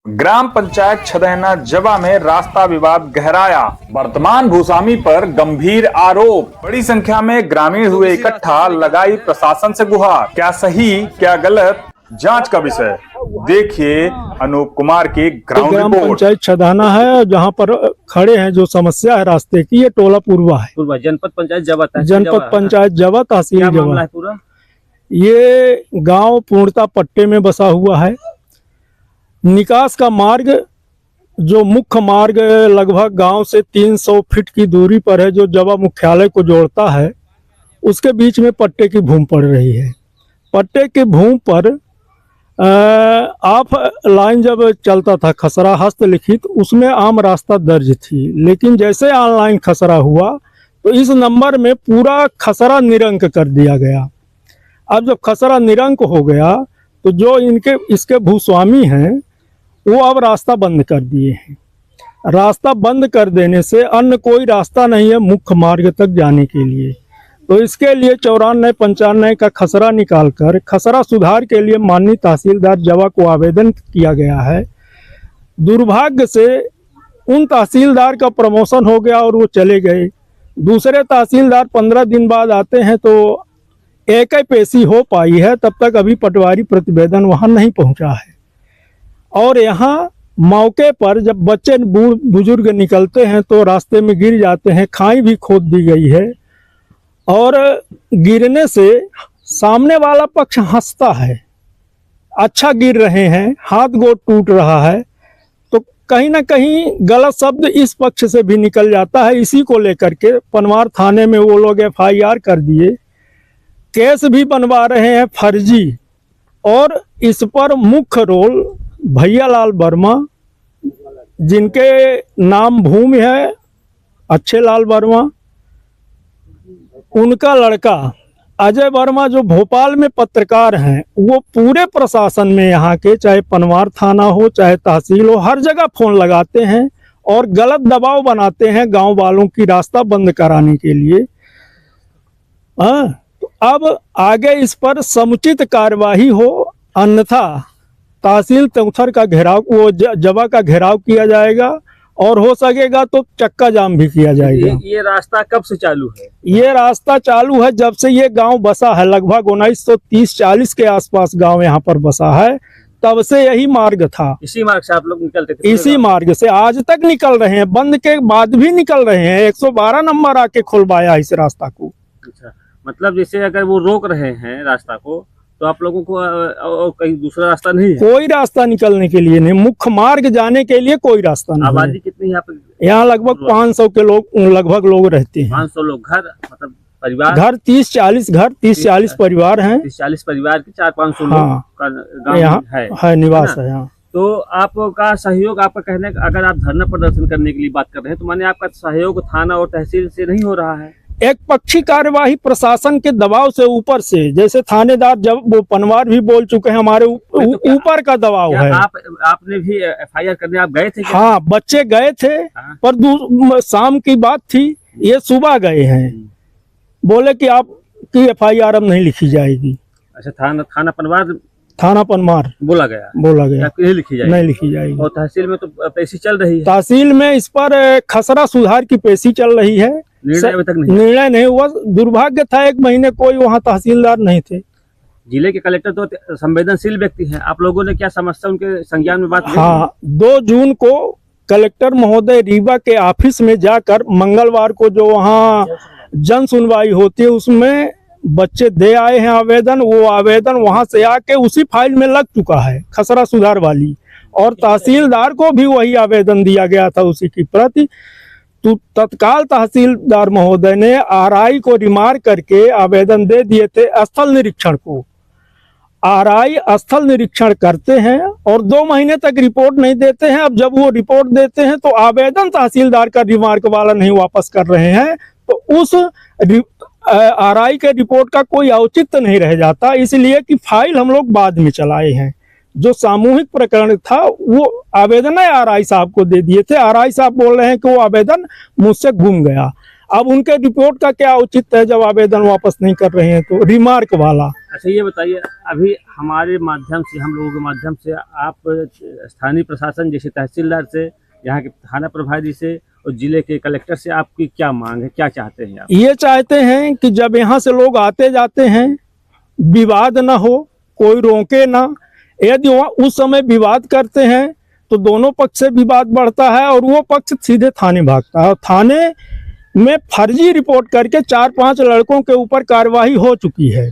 ग्राम पंचायत छदहना जवा में रास्ता विवाद गहराया। वर्तमान भूस्वामी पर गंभीर आरोप। बड़ी संख्या में ग्रामीण हुए इकट्ठा, लगाई प्रशासन से गुहार। क्या सही क्या गलत, जांच का विषय। देखिए अनूप कुमार की ग्राउंड ग्राम रिपोर्ट। पंचायत छदहना है, जहां पर खड़े हैं। जो समस्या है रास्ते की, ये टोला पूर्वा है। जनपद पंचायत जवा, जनपद पंचायत जवा, तहसील क्या जवा मामला है पूरा? ये गांव पूर्णतः पट्टे में बसा हुआ है। निकास का मार्ग, जो मुख्य मार्ग लगभग गांव से 300 फीट की दूरी पर है, जो जवा मुख्यालय को जोड़ता है, उसके बीच में पट्टे की भूमि पड़ रही है। पट्टे की भूमि पर ऑफ लाइन जब चलता था खसरा हस्तलिखित, उसमें आम रास्ता दर्ज थी। लेकिन जैसे ऑनलाइन खसरा हुआ तो इस नंबर में पूरा खसरा निरंक कर दिया गया। अब जब खसरा निरंक हो गया तो जो इसके भूस्वामी हैं वो अब रास्ता बंद कर दिए हैं। रास्ता बंद कर देने से अन्य कोई रास्ता नहीं है मुख्य मार्ग तक जाने के लिए। तो इसके लिए 94-95 का खसरा निकालकर खसरा सुधार के लिए माननीय तहसीलदार जवा को आवेदन किया गया है। दुर्भाग्य से उन तहसीलदार का प्रमोशन हो गया और वो चले गए। दूसरे तहसीलदार 15 दिन बाद आते हैं तो एक ही पेशी हो पाई है, तब तक अभी पटवारी प्रतिवेदन वहां नहीं पहुंचा है। और यहाँ मौके पर जब बच्चे बुजुर्ग निकलते हैं तो रास्ते में गिर जाते हैं। खाई भी खोद दी गई है और गिरने से सामने वाला पक्ष हंसता है, अच्छा गिर रहे हैं, हाथ गोड़ टूट रहा है, तो कहीं ना कहीं गलत शब्द इस पक्ष से भी निकल जाता है। इसी को लेकर के पनवार थाने में वो लोग FIR कर दिए, केस भी बनवा रहे हैं फर्जी। और इस पर मुख्य रोल भैयालाल वर्मा, जिनके नाम भूमि है अच्छे लाल वर्मा, उनका लड़का अजय वर्मा जो भोपाल में पत्रकार हैं, वो पूरे प्रशासन में यहाँ के, चाहे पनवार थाना हो चाहे तहसील हो, हर जगह फोन लगाते हैं और गलत दबाव बनाते हैं गांव वालों की रास्ता बंद कराने के लिए। तो अब आगे इस पर समुचित कार्यवाही हो, अन्यथा तहसील तौथर का घेराव, वो जवा का घेराव किया जाएगा और हो सकेगा तो चक्का जाम भी किया जाएगा। ये रास्ता कब से चालू है? ये रास्ता चालू है जब से ये गांव बसा है, लगभग 1930-40 के आसपास गांव यहाँ पर बसा है, तब से यही मार्ग था। इसी मार्ग से आप लोग निकलते थे? इसी मार्ग से आज तक निकल रहे हैं, बंद के बाद भी निकल रहे हैं। 112 नंबर आके खुलवाया इस रास्ता को। अच्छा, मतलब जैसे अगर वो रोक रहे हैं रास्ता को तो आप लोगों को और कहीं दूसरा रास्ता नहीं है? कोई रास्ता निकलने के लिए नहीं, मुख्य मार्ग जाने के लिए कोई रास्ता नहीं। आबादी कितनी है यहाँ? लगभग 500 के लगभग लोग रहते हैं। 500 लोग। घर मतलब परिवार? घर 30-40 घर, 30-40 परिवार हैं। 30-40 परिवार के 400-500 हाँ, लोग का गाँव यहाँ है निवास है यहाँ। तो आपका सहयोग, आपका कहने, अगर आप धरना प्रदर्शन करने के लिए बात कर रहे हैं तो माने आपका सहयोग थाना और तहसील से नहीं हो रहा है? एक पक्षी कार्यवाही प्रशासन के दबाव से, ऊपर से, जैसे थानेदार जब वो पनवार भी बोल चुके हैं, हमारे ऊपर का दबाव है। आपने भी FIR करने आप गए थे क्या? हाँ, बच्चे गए थे। हाँ। पर शाम की बात थी, ये सुबह गए हैं, बोले कि आपकी FIR अब नहीं लिखी जाएगी। अच्छा, थाना पनवार, थाना पनवार बोला गया नहीं लिखी जाएगी? नहीं लिखी जाएगी। और तहसील में तो पेशी चल रही है? तहसील में इस पर खसरा सुधार की पेशी चल रही है। निर्णय अभी तक नहीं? निर्णय नहीं हुआ। दुर्भाग्य था, 1 महीने कोई वहाँ तहसीलदार नहीं थे। जिले के कलेक्टर तो संवेदनशील व्यक्ति हैं, आप लोगों ने क्या समस्या उनके संज्ञान में बात की? हाँ, 2 जून को कलेक्टर महोदय रीवा के ऑफिस में जाकर, मंगलवार को जो वहाँ जन सुनवाई होती है, उसमें बच्चे दे आए हैं आवेदन। वो आवेदन वहां से आके उसी फाइल में लग चुका है, खसरा सुधार वाली, और तहसीलदार को भी वही आवेदन दिया गया था, उसी की प्रति। तो तत्काल तहसीलदार महोदय ने RI को रिमार्क करके आवेदन दे दिए थे स्थल निरीक्षण को। RI स्थल निरीक्षण करते हैं और 2 महीने तक रिपोर्ट नहीं देते हैं। अब जब वो रिपोर्ट देते हैं तो आवेदन तहसीलदार का रिमार्क वाला नहीं वापस कर रहे हैं, तो उस RI के रिपोर्ट का कोई औचित्य नहीं रह जाता। इसलिए कि फाइल हम लोग बाद में चलाए हैं। जो सामूहिक प्रकरण था वो आवेदन RI साहब को दे दिए थे। RI साहब बोल रहे हैं कि वो आवेदन मुझसे गुम गया। अब उनके रिपोर्ट का क्या औचित्य है जब आवेदन वापस नहीं कर रहे हैं तो? रिमार्क वाला। अच्छा ये बताइए, अभी हमारे माध्यम से, हम लोगों के माध्यम से आप स्थानीय प्रशासन जैसे तहसीलदार से, यहाँ के थाना प्रभारी से और जिले के कलेक्टर से आपकी क्या मांग है, क्या चाहते हैं आप? ये चाहते हैं कि जब यहाँ से लोग आते जाते हैं विवाद ना हो, कोई रोके ना। यदि उस समय विवाद करते हैं तो दोनों पक्ष से विवाद बढ़ता है और वो पक्ष सीधे थाने भागता है। और थाने में फर्जी रिपोर्ट करके 4-5 लड़कों के ऊपर कार्रवाई हो चुकी है।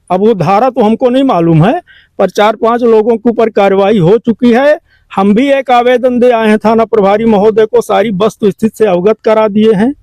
अब वो धारा तो हमको नहीं मालूम है, पर 4-5 लोगों के ऊपर कार्रवाई हो चुकी है। हम भी एक आवेदन दे आए हैं थाना प्रभारी महोदय को, सारी वस्तुस्थिति से अवगत करा दिए हैं।